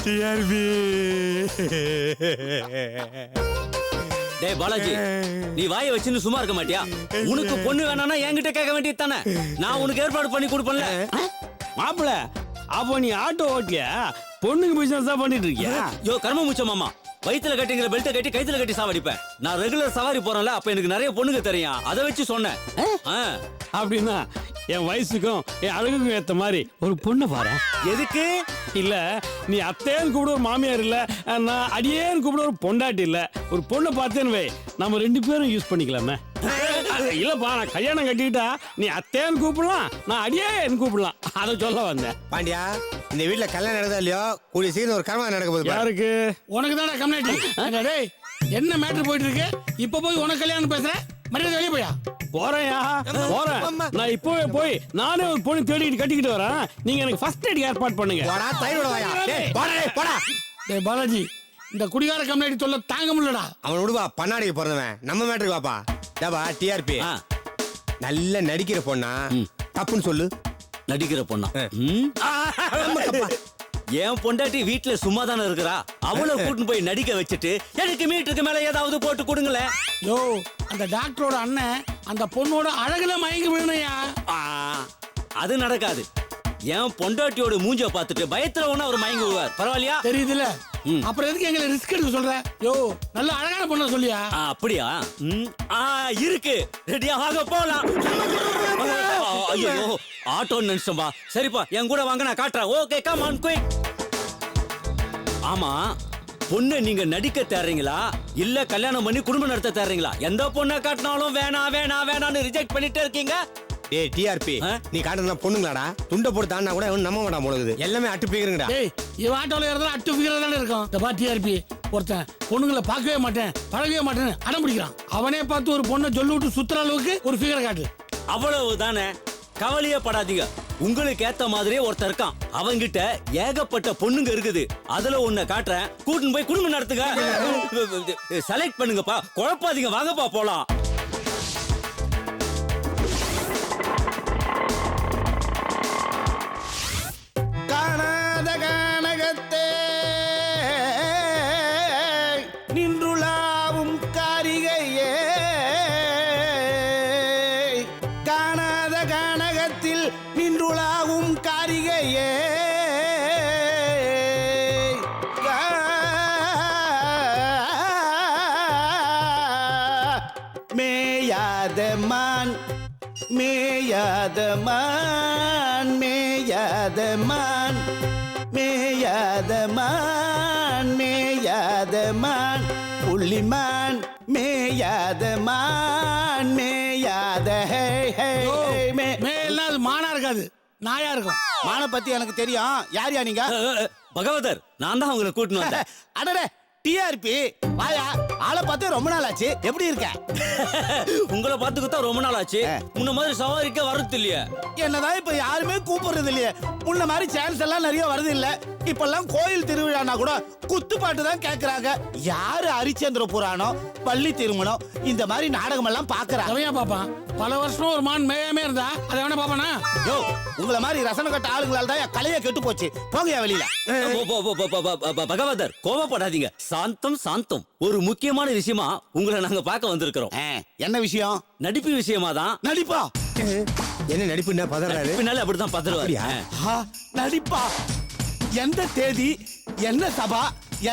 TRP. டேய் பாலாஜி, நீ வாயை வச்சுன்னு சும்மா இருக்க மாட்டியா? உனக்கு பொண்ணு வேணாம்னா என்கிட்ட கேட்க வேண்டியது தானே. நான் உனக்கு ஏற்பாடு பண்ணி கொடுப்பேன்ல. மாப்பிள, அப்போ நீ ஆட்டோ ஓட்டியா? பொண்ணுக்கு பிசினஸ் தான் பண்ணிட்டு இருக்கியா? யோ கர்ம முச்ச மாமா, வயித்துல கட்டிங்கிற பெல்ட்டை கட்டி கைத்துல கட்டி சாவடிப்பேன். நான் ரெகுலர் சவாரி போறேன்ல, அப்ப எனக்கு நிறைய பொண்ணுங்க தெரியும். அதை வச்சு சொன்னேன். அப்படின்னா என் வயசுக்கும் என் அழகுக்கும் ஏத்த மாதிரி ஒரு பொண்ணை பாரு. எதுக்கு? இல்ல, நீ அத்தையன்னு கூப்பிட ஒரு மாமியார் இல்ல, நான் அடியேன்னு கூப்பிட ஒரு பொண்டாட்டி இல்ல. ஒரு பொண்ணை பார்த்தேன்னு வை, நம்ம 2 பேரும் யூஸ் பண்ணிக்கலாமே. இல்லப்பா, நான் கல்யாணம் கட்டிக்கிட்டா நீ அத்தையன்னு கூப்பிடலாம், நான் அடியேன்னு கூப்பிடலாம். அதை சொல்ல வந்தேன். பாண்டியா, இந்த வீட்டுல கல்யாணம் நடக்குதா இல்லையோ, கூடிய சீக்கிரம் ஒரு கர்மா நடக்க போகுது. யாருக்கு? உனக்கு தானே கம்யூனிட்டி. டேய், என்ன மேட்டர் போயிட்டு இருக்கு? இப்ப போய் உனக்கு கல்யாணம் பேசுற? மரியாதை வெளியே போயா. போறேன்யா, போறேன். நான் இப்பவே போய் நானே ஒரு பொண்ணு தேடிட்டு கட்டிக்கிட்டு வரேன். நீங்க எனக்கு ஃபர்ஸ்ட் எய்ட் ஏற்பாடு பண்ணுங்க. போடா, தயிரோட வாயா. டேய், போடா, டேய், போடா. டேய் பாலாஜி, இந்த குடிகார கம்யூனிட்டி சொல்ல தாங்க முடியலடா. அவன் விடுவா, பண்ணாடிக்கு பிறந்தவன். நம்ம மேட்டருக்கு வாப்பா. டேபா, டிஆர்பி. நல்ல நடிக்கிற பொண்ணா? தப்புன்னு சொல்லு. நடிக்கிற பொண்ணா? என் பொண்டாட்டி வீட்டுல சும்மா தானே இருக்கிறா. அவளை கூட்டின்னு போய் நடிக்க வச்சுட்டு எனக்கு மீட்டருக்கு மேல ஏதாவது போட்டு கொடுங்களேன். யோ, அந்த டாக்டரோட அண்ணன் அந்த பொண்ணோட அழகுல மயங்கி விழுனையா. அது நடக்காது. என் பொண்டாட்டியோட மூஞ்ச பார்த்துட்டு பயத்துல ஒண்ணு அவர் மயங்கி விடுவார். பரவாயில்லையா? தெரியுதுல. அப்புறம் எதுக்கு எங்களை ரிஸ்க் எடுக்க சொல்ற? யோ, நல்ல அழகான பொண்ணு சொல்லியா. அப்படியா? இருக்கு. ரெடியா வாங்க போலாம். ஐயோ, ஆட்டோ நினைச்சோம்பா. சரிப்பா, என் கூட வாங்க, நான் காட்டுறேன். Okay, come on quick. ஆமா, பொண்ணு நீங்க நடிக்க தேர்றீங்களா இல்ல கல்யாணம் பண்ணி குடும்பம் நடத்த தேர்றீங்களா? எந்த பொண்ணை காட்டினாலும் வேணான்னு ரிஜெக்ட் பண்ணிட்டே இருக்கீங்க. டேய் டிஆர்பி, நீ காட்டுறதெல்லாம் பொண்ணுங்களாடா? துண்டை போட்டு தாண்டா கூட நம்ப மாட்டா போடுது. எல்லாமே அட்டு பிக்கிறங்கடா. டேய், இவன் ஆட்டோல ஏறதா அட்டு பிக்கிறதா தானே இருக்கும். இந்த டிஆர்பி ஒருத்தன் பொண்ணுங்களை பார்க்கவே மாட்டேன், பழகவே மாட்டேன்னு அடம் பிடிக்கிறான். அவனே பார்த்து ஒரு பொண்ணை சொல்லி விட்டு சுத்துற அளவுக்கு ஒரு ஃபிகரை காட்டு. அவ்வளவுதானே, கவலையே படாதீங்க. உங்களுக்கு ஏத்த மாதிரியே ஒருத்தர் இருக்கான். அவங்கிட்ட ஏகப்பட்ட பொண்ணுங்க இருக்குது. அதுல ஒண்ணு காட்டுறேன், கூட்டின்னு போய் குடும்பம் நடத்துங்க. செலக்ட் பண்ணுங்கப்பா, குழப்பாதீங்க. வாங்கப்பா போலாம். காணாத கானகத்தே நின்றுளாவும் காரிகையே, காணாத கானகத்தில் நின்றுளாவும் காரிகையே, மேயாத மான் மேயாத மான் மேயாத மான் மேயாத மான் மேயாத மான் புள்ளிமான் மேயாத மான் மேயாத மேலாம் அது மானா இருக்காது, நாயா இருக்கும். மானை பத்தி எனக்கு தெரியும். யார் யா நீங்க? பகவதர், நான் தான் உங்களை கூட்டின்னு வந்தேன். அடடே டிஆர்பி, வாயா. ஆளை பார்த்து ரொம்ப நாள் ஆச்சு. எப்படி இருக்க? உங்களை பார்த்துக்கிட்டா ரொம்ப நாள் ஆச்சு. முன்ன மாதிரி சவாரிக்க வரது இல்லையா? என்னதான் இப்ப யாருமே கூப்பிடுறது இல்லையே. முன்ன மாதிரி சான்ஸ் எல்லாம் நிறைய வருது இல்ல. இப்பெல்லாம் கோயில் திருவிழானா கூட குத்துப்பாட்டு தான் கேக்குறாங்க. யாரு ஹரிச்சந்திர புராணம், பள்ளி திருமணம், இந்த மாதிரி நாடகம் எல்லாம் பாக்குறாங்க. அவையா பாப்பான்? பல வருஷம் ஒரு மான் மேயாமே இருந்தா அதை வேணா பாப்பானா? யோ, உங்களை மாதிரி ரசன கட்ட ஆளுங்களால தான் கலைய கெட்டு போச்சு. போங்க வெளியில. பகவதர், கோபப்படாதீங்க. சாந்தம் சாந்தம். ஒரு முக்கியமான விஷயமா உங்களை நாங்க பார்க்க வந்திருக்கிறோம். என்ன விஷயம்? நடிப்பு விஷயமா தான். நடிப்பா? என்ன நடிப்புன்னா பதறாரு? பின்னால அப்படிதான் பதறுவாரு. நடிப்பா? எந்த தேதி, என்ன சபா,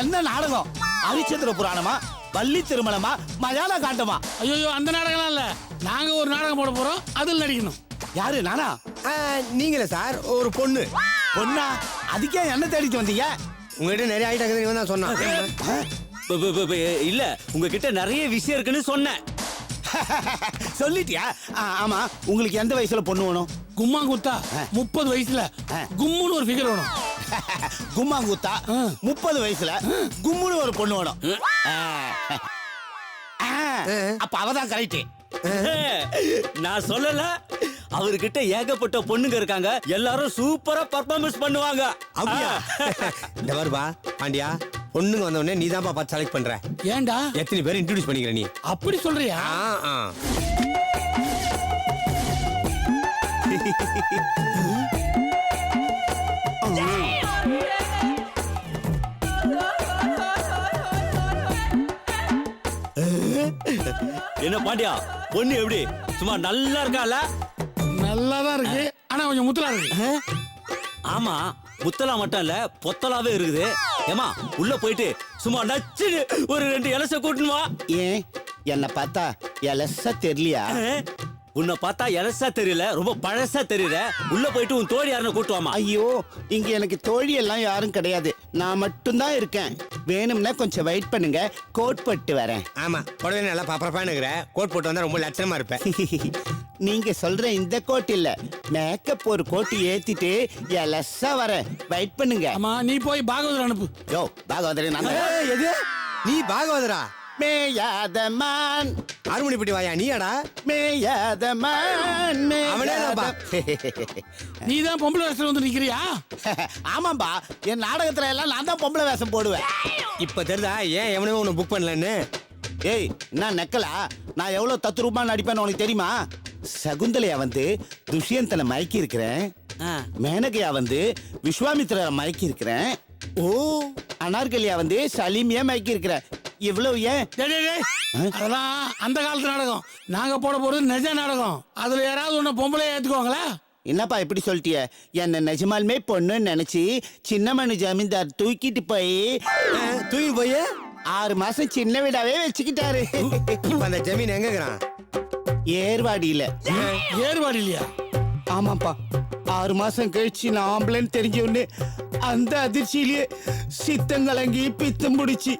என்ன நாடகம்? ஹரிச்சந்திர புராணமா, பள்ளி திருமணமா, மயான காண்டமா? ஐயோ, அந்த நாடகம் இல்ல. நாங்க ஒரு நாடகம் போட போறோம், அதில் நடிக்கணும். யாரு? நானா? நீங்களே சார், ஒரு பொண்ணு. பொண்ணா? அதுக்கே என்ன தேடிட்டு வந்தீங்க? உங்ககிட்ட நிறைய ஐட்டம் இவன் தான் சொன்னான். இல்ல, உங்ககிட்ட நிறைய விஷயம் இருக்குன்னு சொன்னேன். சொல்லிட்டியா? ஆமா, உங்களுக்கு எந்த வயசுல பொண்ணு வேணும்? கும்மாங்குத்தா 30 வயசுல கும்முன்னு ஒரு ஃபிகர் வேணும். கும்மாங்குத்தா 30 வயசுல கும்முன்னு ஒரு பொண்ணு வேணும். அப்ப அவதான் கரெக்ட். நான் சொல்லல, அவர்கிட்ட ஏகப்பட்ட பொண்ணுங்க இருக்காங்க. எல்லாரும் சூப்பரா பர்ஃபார்மன்ஸ் பண்ணுவாங்க. அப்படியா? இந்த வருபா பாண்டியா, பொண்ணுங்க வந்த உடனே நீ தான் பார்த்து செலக்ட் பண்ற. ஏண்டா எத்தனை பேர் இன்ட்ரோடியூஸ் பண்ணிக்கிற நீ? அப்படி சொல்றியா? என்ன பாண்டியா பொண்ணு எப்படி சும்மா நல்லா இருக்கால? நல்லா தான் இருக்கு ஆனா கொஞ்சம் முத்தலா இருக்கு. ஆமா முத்தலா மட்டும் இல்ல பொத்தலாவே இருக்குது. ஏமா உள்ள போயிட்டு சும்மா நச்சு ஒரு 2 இலச கூட்டணுமா? ஏன் என்ன பார்த்தா எலசா தெரியலையா? உன்னை பார்த்தா இலசா தெரியல, ரொம்ப பழசா தெரியல. உள்ள போயிட்டு உன் தோழி யாருன்னு கூட்டுவாமா? ஐயோ இங்க எனக்கு தோழி எல்லாம் யாரும் கிடையாது, நான் மட்டும்தான் இருக்கேன். வேணும்னா கொஞ்சம் வெயிட் பண்ணுங்க, கோட் போட்டு வரேன். ஆமா புடவை நல்லா பப்பரப்பானுங்கிற கோட் போட்டு வந்தா ரொம்ப லட்சணமா இருப்பேன். நீங்க சொல்ற இந்த கோட் இல்ல, மேக்கப் ஒரு கோட் ஏத்திட்டு எலசா வரேன், வெயிட் பண்ணுங்க. ஆமா நீ போய் பாகவதர் அனுப்பு. யோ பாகவதரே நான் ஏய், எது நீ பாகவதரா? மேயாத மான் அருமணிப்பட்டி வாயா நீயாடா? மேயாத மான் அவனேதான்பா. நீ தான் பொம்பளை வேஷத்துல வந்து நிக்கிறியா? ஆமாம்பா, என் நாடகத்துல எல்லாம் நான் தான் பொம்பளை வேஷம் போடுவேன். இப்ப தெரியுதா ஏன் எவனுமே உன்னை புக் பண்ணலன்னு? ஏய் என்ன நக்கலா? நான் எவ்வளவு தத்ரூபமா நடிப்பேன்னு உனக்கு தெரியுமா? சகுந்தலையா வந்து துஷ்யந்தனை மயக்கி இருக்கிறேன், மேனகையா வந்து விஸ்வாமித்திரரை மயக்கி இருக்கிறேன், ஓ அனார்கலியா வந்து சலீமியா மயக்கி இருக்கிறேன். இவ்வளவு ஏன்? டேய், டேய், டேய். அதெல்லாம் அந்த காலத்து நாடகம். நாங்க போட போறது நிஜ நாடகம். அதுல யாராவது உன்னை பொம்பளை ஏத்துக்குவாங்களா? என்னப்பா இப்படி சொல்லிட்டிய? என்ன நிஜமாலுமே பொண்ணுன்னு நினைச்சு சின்னமணி ஜமீன்தார் தூக்கிட்டு போய் தூக்கி போய் 6 மாசம் சின்ன வீடாவே வச்சுக்கிட்டாரு. இப்ப அந்த ஜமீன் எங்கங்கிறான்? ஏர்வாடியில. ஏறுபாடு இல்லையா? ஆமாப்பா, 6 மாசம் கழிச்சு நான் ஆம்பளைன்னு தெரிஞ்ச உடனே அந்த அதிர்ச்சியிலேயே சித்தங்கலங்கி பித்தம் பிடிச்சி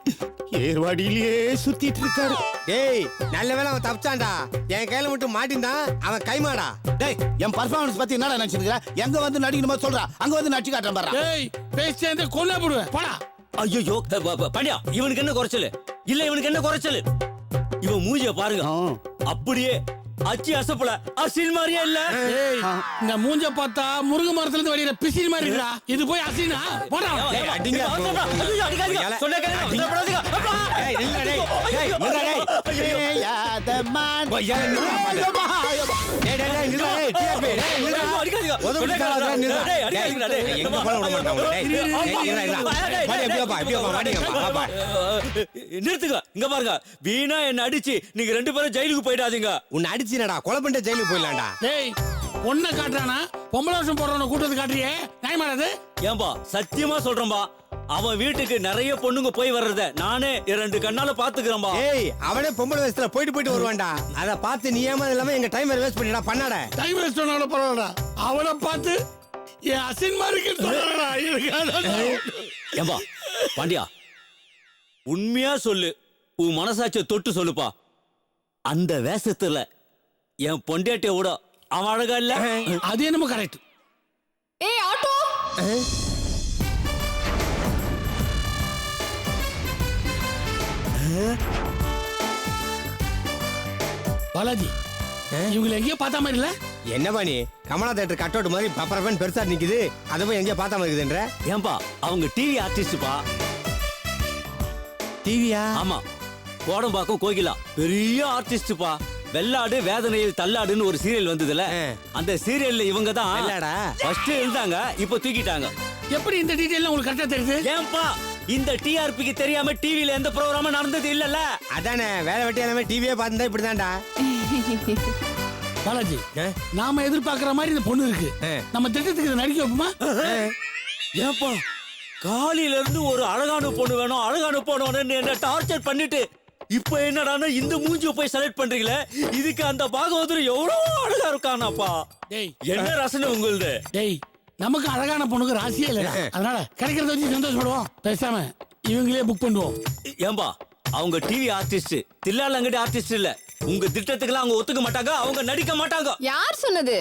ஏர்வாடியிலேயே சுத்திட்டு இருக்காரு. டேய் நல்ல வேளை அவன் தப்பிச்சான்டா. என் கையில மட்டும் மாட்டின்தான் அவன் கைமாடா. டேய் என் பர்ஃபார்மன்ஸ் பத்தி என்னடா நினைச்சிருக்கிற? எங்க வந்து நடிக்கணுமோ சொல்றா, அங்க வந்து நடிச்சு காட்டுறேன் பாரு. டேய் பேசி சேர்ந்து கொல்ல போடுவேன் போடா. ஐயோ பாண்டியா இவனுக்கு என்ன குறைச்சல்? இல்ல இவனுக்கு என்ன குறைச்சல்? இவன் மூஞ்சிய பாருங்க, அப்படியே அச்சி அசப்பல அசின் மாதிரியே இல்ல. ஏய் இந்த மூஞ்ச பார்த்தா முருங்க மரத்துல இருந்து வெளியில பிசில் மாதிரி இருக்கா. இது போய் அசினா போடா. டேய், அடிங்க bro. சொன்ன ஏய், இல்ல, டேய். டேய், நில்றா, டேய். மேயாத மான். போய், ஏன் நில்றா, பாரு. டேய், டேய், டேய், நில்றா, டேய், TRP, டேய், நில்றா. உதவி காலாதா, நில்றா. டேய், எங்க போல விட மாட்டான் உங்களை. டேய், டேய், இருடா, இருடா. வாடி, எப்படியோ வா, வாடிங்கப்பா, வா. நிறுத்துங்க, இங்க பாருங்க. வீணா என்ன அடிச்சு நீங்க 2 பேரும் ஜெயிலுக்கு போயிடாதீங்க. உன்னை அடிச்சினடா, கொலை பண்ணிட்டு ஜெயிலுக்கு போயிடலாம்டா. டேய் பொண்ணை காட்டுறானா பொம்பளை வருஷம் போடுறவன கூட்டத்தை காட்டுறியே நியாயமானது? ஏன்பா சத்தியமா சொல்றேன்பா, அவன் வீட்டுக்கு நிறைய பொண்ணுங்க போய் வர்றத நானே 2 கண்ணால பாத்துக்கிறேன்பா. ஏய் அவனே பொம்பளை வயசுல போயிட்டு வருவான்டா. அத பார்த்து நீ ஏமா இல்லாம எங்க டைம் வேஸ்ட் பண்ணிடா பண்ணாட. டைம் வேஸ்ட் பண்ணாலும் பரவாயில்ல, அவனை பார்த்து என் அசின் மாதிரி சொல்றா. ஏன்பா பாண்டியா உண்மையா சொல்லு, உன் மனசாட்சியை தொட்டு சொல்லுப்பா. அந்த வேஷத்துல என் பொண்டாட்டிய விட அவன் அழகா இல்ல? அது என்னமோ கரெக்ட். ஏய் ஆட்டோ, பாலாஜி இவங்களை எங்கேயோ பார்த்தா மாதிரி இல்ல? என்ன பண்ணி கமலா தேட்டர் கட் அவுட் மாதிரி பப்பரப்பன் பெருசா நிக்குது, அதை போய் எங்கேயோ பார்த்தா மாதிரி இருக்குதுன்ற? ஏன்பா அவங்க டிவி ஆர்டிஸ்ட்பா. டிவியா? ஆமா, கோடம்பாக்கம் கோகிலா பெரிய ஆர்டிஸ்ட்பா. வெள்ளாடு வேதனையில் தள்ளாடுன்னு ஒரு சீரியல் வந்ததுல, அந்த சீரியல்ல இவங்க தான் வெள்ளாடா? ஃபர்ஸ்ட் இருந்தாங்க, இப்ப தூக்கிட்டாங்க. எப்படி இந்த டீடைல் உங்களுக்கு கரெக்டா தெரியுது? ஏன்பா இந்த டிஆர்பிக்கு தெரியாம டிவில எந்த ப்ரோகிராமும் நடந்தது இல்லல்ல? அதானே வேலை வெட்டி எல்லாமே டிவியே பார்த்துதான் இப்படிதான்டா. பாலாஜி நாம எதிர்பார்க்கிற மாதிரி இந்த பொண்ணு இருக்கு, நம்ம திட்டத்துக்கு இதை நடிக்க வைப்போமா? ஏன்பா காலையில இருந்து ஒரு அழகான பொண்ணு வேணும் அழகான பொண்ணு என்ன டார்ச்சர் பண்ணிட்டு இப்ப என்னடானா இந்த மூஞ்சிய போய் செலக்ட் பண்றீங்களே, இதுக்கு அந்த பாகவதர் எவ்வளவு அழகா இருக்கானாப்பா. டேய் என்ன ரசனை உங்களுது? டேய் நமக்கு அழகான பொண்ணுக்கு ராசியே இல்ல, அதனால கிடைக்கிறத வச்சு சந்தோஷப்படுவோம். பேசாம இவங்களே புக் பண்ணுவோம். ஏன்பா அவங்க டிவி ஆர்டிஸ்ட், தில்லாலங்கடி ஆர்டிஸ்ட் இல்ல. உங்க திட்டத்துக்குலாம் அவங்க ஒத்துக்க மாட்டாங்க, அவங்க நடிக்க மாட்டாங்க. யார் சொன்னது?